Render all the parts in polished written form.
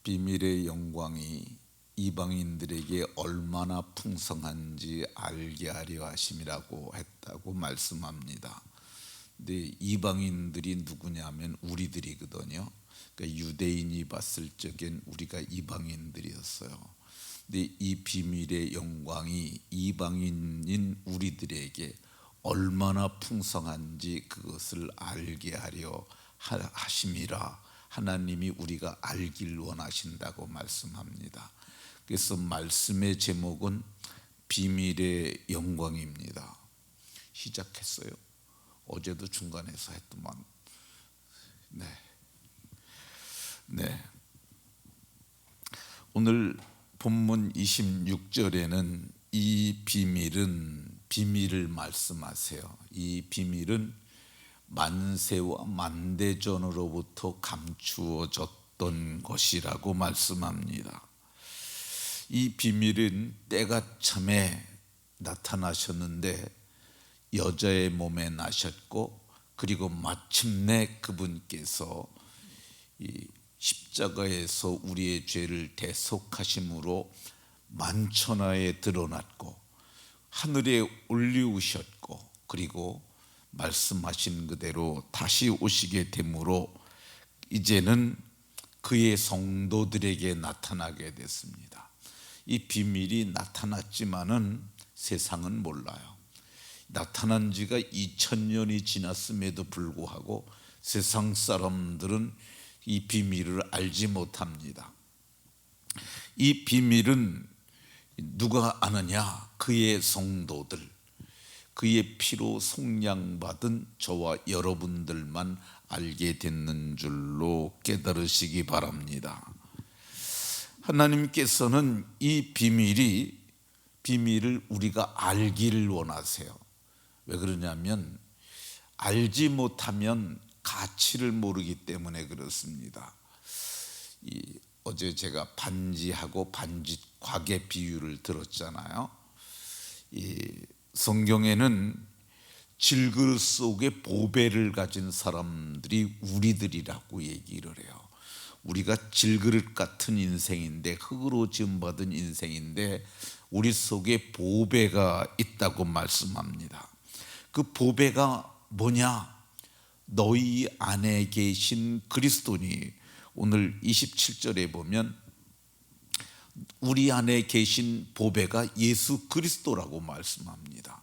비밀의 영광이 이방인들에게 얼마나 풍성한지 알게 하려 하심이라고 했다고 말씀합니다. 근데 이방인들이 누구냐면 우리들이거든요. 그러니까 유대인이 봤을 적엔 우리가 이방인들이었어요. 근데 이 비밀의 영광이 이방인인 우리들에게 얼마나 풍성한지 그것을 알게 하려 하심이라 하나님이 우리가 알길 원하신다고 말씀합니다. 그래서 말씀의 제목은 비밀의 영광입니다. 시작했어요. 어제도 중간에서 했더만. 네. 오늘 본문 26절에는 이 비밀을 말씀하세요. 이 비밀은 만세와 만대전으로부터 감추어졌던 것이라고 말씀합니다. 이 비밀은 때가 참에 나타나셨는데 여자의 몸에 나셨고, 그리고 마침내 그분께서 이 십자가에서 우리의 죄를 대속하심으로 만천하에 드러났고 하늘에 올리우셨고, 그리고 말씀하신 그대로 다시 오시게 되므로 이제는 그의 성도들에게 나타나게 됐습니다. 이 비밀이 나타났지만은 세상은 몰라요. 나타난 지가 2000년이 지났음에도 불구하고 세상 사람들은 이 비밀을 알지 못합니다. 이 비밀은 누가 아느냐? 그의 성도들, 그의 피로 속량받은 저와 여러분들만 알게 됐는 줄로 깨달으시기 바랍니다. 하나님께서는 이 비밀을 우리가 알기를 원하세요. 왜 그러냐면 알지 못하면 가치를 모르기 때문에 그렇습니다. 어제 제가 반지하고 반지곽의 비유를 들었잖아요. 성경에는 질그릇 속에 보배를 가진 사람들이 우리들이라고 얘기를 해요. 우리가 질그릇 같은 인생인데, 흙으로 지음받은 인생인데 우리 속에 보배가 있다고 말씀합니다. 그 보배가 뭐냐? 너희 안에 계신 그리스도니. 오늘 27절에 보면 우리 안에 계신 보배가 예수 그리스도라고 말씀합니다.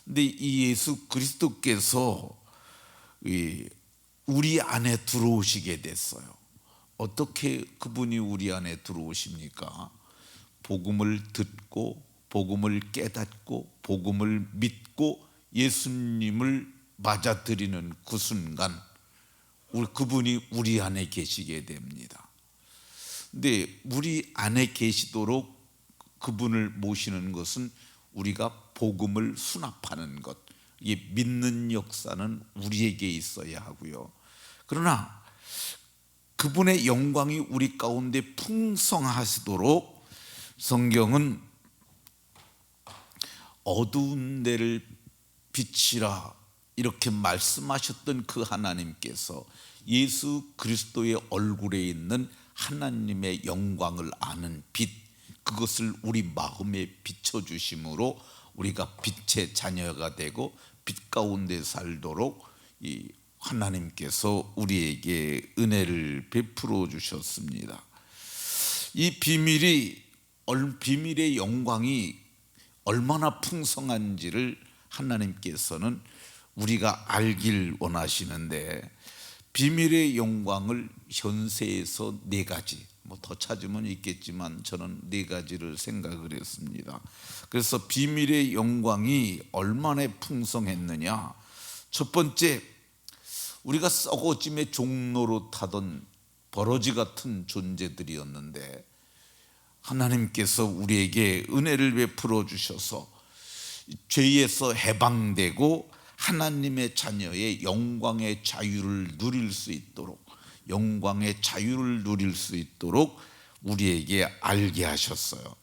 근데 이 예수 그리스도께서 우리 안에 들어오시게 됐어요. 어떻게 그분이 우리 안에 들어오십니까? 복음을 듣고 복음을 깨닫고 복음을 믿고 예수님을 맞아들이는 그 순간 그분이 우리 안에 계시게 됩니다. 근데 우리 안에 계시도록 그분을 모시는 것은 우리가 복음을 수납하는 것, 이게 믿는 역사는 우리에게 있어야 하고요. 그러나 그분의 영광이 우리 가운데 풍성하시도록 성경은 어두운 데를 빛이라 이렇게 말씀하셨던 그 하나님께서 예수 그리스도의 얼굴에 있는 하나님의 영광을 아는 빛, 그것을 우리 마음에 비춰주심으로 우리가 빛의 자녀가 되고 빛 가운데 살도록 이 하나님께서 우리에게 은혜를 베풀어 주셨습니다. 이 비밀의 영광이 얼마나 풍성한지를 하나님께서는 우리가 알길 원하시는데, 비밀의 영광을 현세에서 네 가지, 더 찾으면 있겠지만 저는 네 가지를 생각을 했습니다. 그래서 비밀의 영광이 얼마나 풍성했느냐. 첫 번째, 우리가 썩어짐의 종로로 타던 버러지 같은 존재들이었는데 하나님께서 우리에게 은혜를 베풀어 주셔서 죄에서 해방되고 하나님의 자녀의 영광의 자유를 누릴 수 있도록, 우리에게 알게 하셨어요.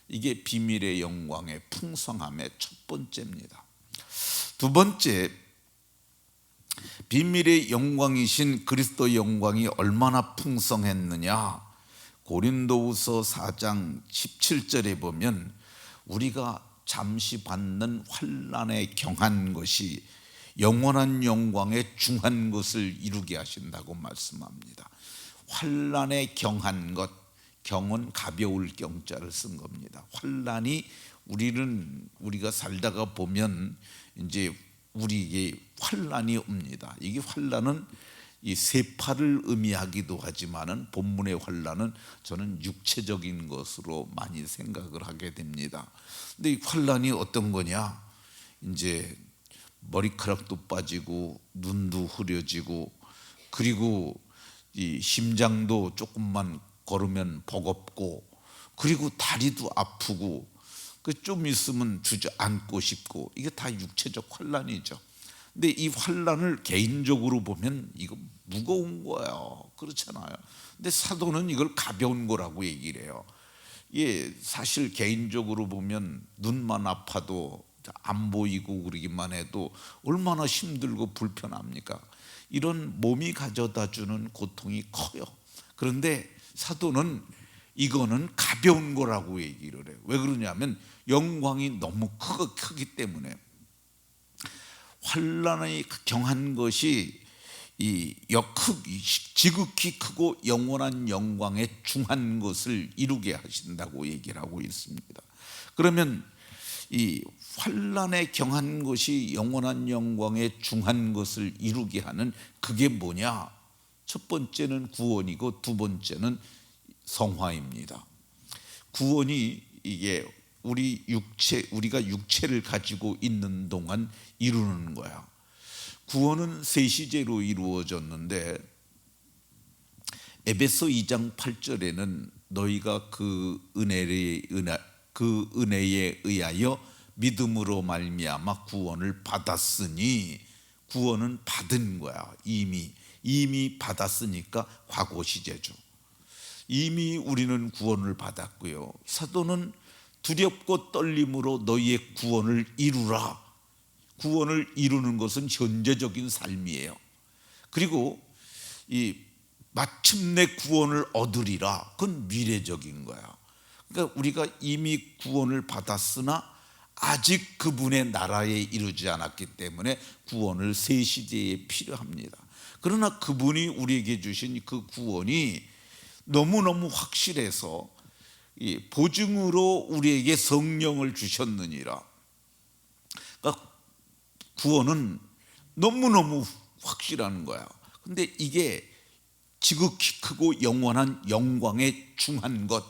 이게 비밀의 영광의 풍성함의 첫 번째입니다. 두 번째, 비밀의 영광이신 그리스도의 영광이 얼마나 풍성했느냐. 고린도후서 4장 17절에 보면 우리가 잠시 받는 환난에 경한 것이 영원한 영광에 중한 것을 이루게 하신다고 말씀합니다. 환난에 경한 것, 경은 가벼울 경자를 쓴 겁니다. 환난이 우리가 살다가 보면 이제 우리에게 환난이 옵니다. 이게 환난은 이 세파를 의미하기도 하지만은 본문의 환난은 저는 육체적인 것으로 많이 생각을 하게 됩니다. 근데 이 환난이 어떤 거냐? 이제 머리카락도 빠지고 눈도 흐려지고 그리고 이 심장도 조금만 걸으면 버겁고 그리고 다리도 아프고 좀 있으면 주저앉고 싶고 이게 다 육체적 환난이죠. 근데 이 환난을 개인적으로 보면 이거 무거운 거예요. 그렇잖아요. 근데 사도는 이걸 가벼운 거라고 얘기를 해요. 예, 사실 개인적으로 보면 눈만 아파도 안 보이고 그러기만 해도 얼마나 힘들고 불편합니까? 이런 몸이 가져다 주는 고통이 커요. 그런데 사도는 이거는 가벼운 거라고 얘기를 해요. 왜 그러냐면 영광이 너무 크기 때문에. 환난이 경한 것이 지극히 크고 영원한 영광에 중한 것을 이루게 하신다고 얘기를 하고 있습니다. 그러면 이 환난에 경한 것이 영원한 영광에 중한 것을 이루게 하는 그게 뭐냐? 첫 번째는 구원이고 두 번째는 성화입니다. 구원이 이게 우리가 육체를 가지고 있는 동안 이루는 거야. 구원은 세 시제로 이루어졌는데 에베소 2장 8절에는 너희가 그 은혜에 의하여 믿음으로 말미암아 구원을 받았으니, 구원은 받은 거야. 이미 받았으니까 과거 시제죠. 이미 우리는 구원을 받았고요. 사도는 두렵고 떨림으로 너희의 구원을 이루라. 구원을 이루는 것은 현재적인 삶이에요. 그리고 마침내 구원을 얻으리라. 그건 미래적인 거야. 그러니까 우리가 이미 구원을 받았으나 아직 그분의 나라에 이르지 않았기 때문에 구원을 새 시대에 필요합니다. 그러나 그분이 우리에게 주신 그 구원이 너무너무 확실해서 보증으로 우리에게 성령을 주셨느니라. 그러니까 구원은 너무너무 확실한 거야. 근데 이게 지극히 크고 영원한 영광에 중한 것,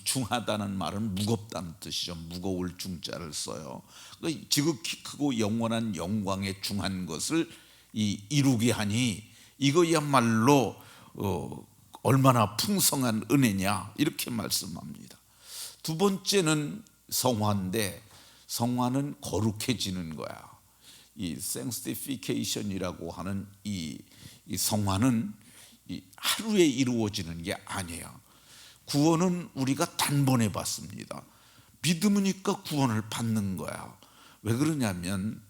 중하다는 말은 무겁다는 뜻이죠. 무거울 중자를 써요. 그러니까 지극히 크고 영원한 영광에 중한 것을 이루게 하니 이거야말로 얼마나 풍성한 은혜냐, 이렇게 말씀합니다. 두 번째는 성화인데, 성화는 거룩해지는 거야. 이 sanctification이라고 하는 이 성화는 하루에 이루어지는 게 아니에요. 구원은 우리가 단번에 받습니다. 믿음이니까 구원을 받는 거야. 왜 그러냐면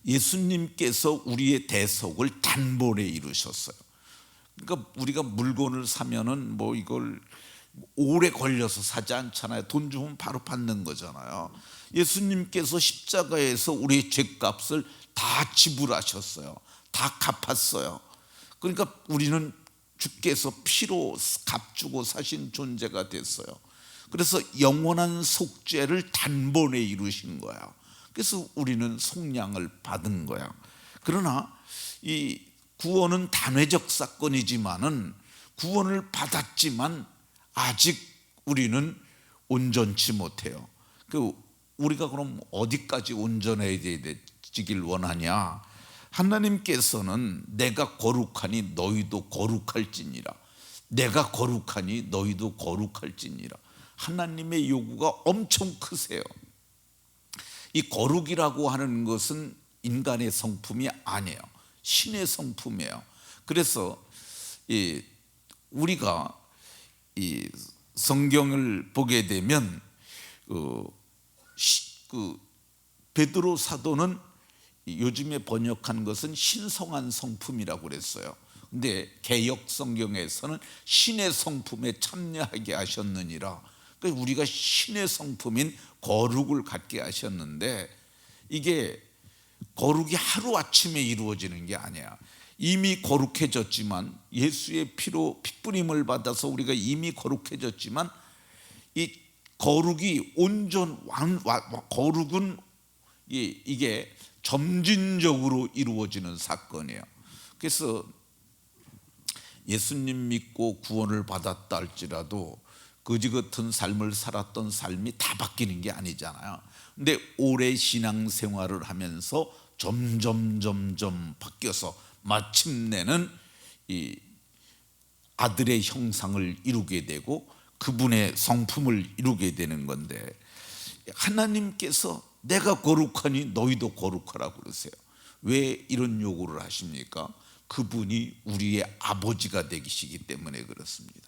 예수님께서 우리의 대속을 단번에 이루셨어요. 그러니까 우리가 물건을 사면은 이걸 오래 걸려서 사지 않잖아요. 돈 주면 바로 받는 거잖아요. 예수님께서 십자가에서 우리의 죄값을 다 지불하셨어요. 다 갚았어요. 그러니까 우리는 주께서 피로 값주고 사신 존재가 됐어요. 그래서 영원한 속죄를 단번에 이루신 거야. 그래서 우리는 속량을 받은 거야. 그러나 이 구원은 단회적 사건이지만은 구원을 받았지만 아직 우리는 온전치 못해요. 우리가 그럼 어디까지 온전해야 되길 원하냐? 하나님께서는 내가 거룩하니 너희도 거룩할지니라. 내가 거룩하니 너희도 거룩할지니라. 하나님의 요구가 엄청 크세요. 이 거룩이라고 하는 것은 인간의 성품이 아니에요. 신의 성품이에요. 그래서 우리가 이 성경을 보게 되면 베드로 사도는 요즘에 번역한 것은 신성한 성품이라고 그랬어요. 근데 개역 성경에서는 신의 성품에 참여하게 하셨느니라. 그러니까 우리가 신의 성품인 거룩을 갖게 하셨는데, 이게 거룩이 하루아침에 이루어지는 게 아니야. 이미 거룩해졌지만, 예수의 피로 핏부림을 받아서 우리가 이미 거룩해졌지만, 이 거룩이 거룩은 이게 점진적으로 이루어지는 사건이에요. 그래서 예수님 믿고 구원을 받았다 할지라도 거지 같은 삶을 살았던 삶이 다 바뀌는 게 아니잖아요. 근데 오래 신앙생활을 하면서 점점 바뀌어서 마침내는 이 아들의 형상을 이루게 되고 그분의 성품을 이루게 되는 건데, 하나님께서 내가 거룩하니 너희도 거룩하라고 그러세요. 왜 이런 요구를 하십니까? 그분이 우리의 아버지가 되시기 때문에 그렇습니다.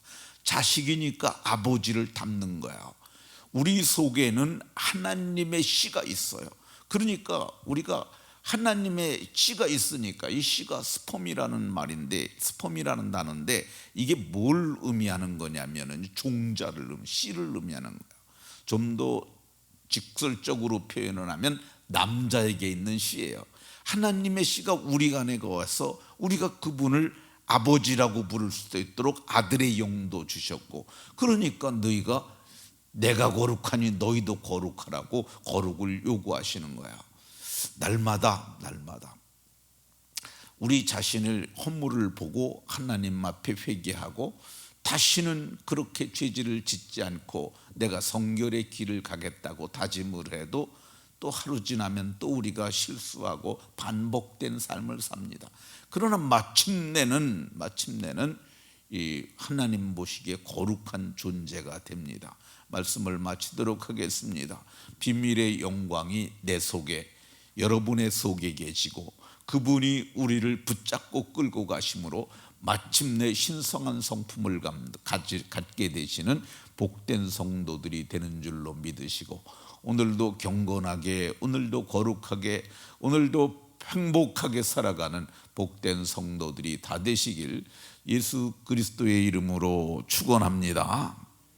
자식이니까 아버지를 닮는 거야. 우리 속에는 하나님의 씨가 있어요. 그러니까 우리가 하나님의 씨가 있으니까, 이 씨가 스폼이라는 말인데, 스폼이라는 단어인데 이게 뭘 의미하는 거냐면은 종자를 씨를 의미하는 거예요. 좀 더 직설적으로 표현을 하면 남자에게 있는 씨예요. 하나님의 씨가 우리 안에 와서 우리가 그분을 아버지라고 부를 수도 있도록 아들의 영도 주셨고, 그러니까 너희가 내가 거룩하니 너희도 거룩하라고 거룩을 요구하시는 거야. 날마다 우리 자신을 허물을 보고 하나님 앞에 회개하고, 다시는 그렇게 죄질을 짓지 않고 내가 성결의 길을 가겠다고 다짐을 해도 또 하루 지나면 또 우리가 실수하고 반복된 삶을 삽니다. 그러나 마침내는 이 하나님 보시기에 거룩한 존재가 됩니다. 말씀을 마치도록 하겠습니다. 비밀의 영광이 내 속에, 여러분의 속에 계시고 그분이 우리를 붙잡고 끌고 가심으로 마침내 신성한 성품을 갖게 되시는 복된 성도들이 되는 줄로 믿으시고, 오늘도 경건하게, 오늘도 거룩하게, 오늘도 행복하게 살아가는 복된 성도들이 다 되시길 예수 그리스도의 이름으로 축원합니다.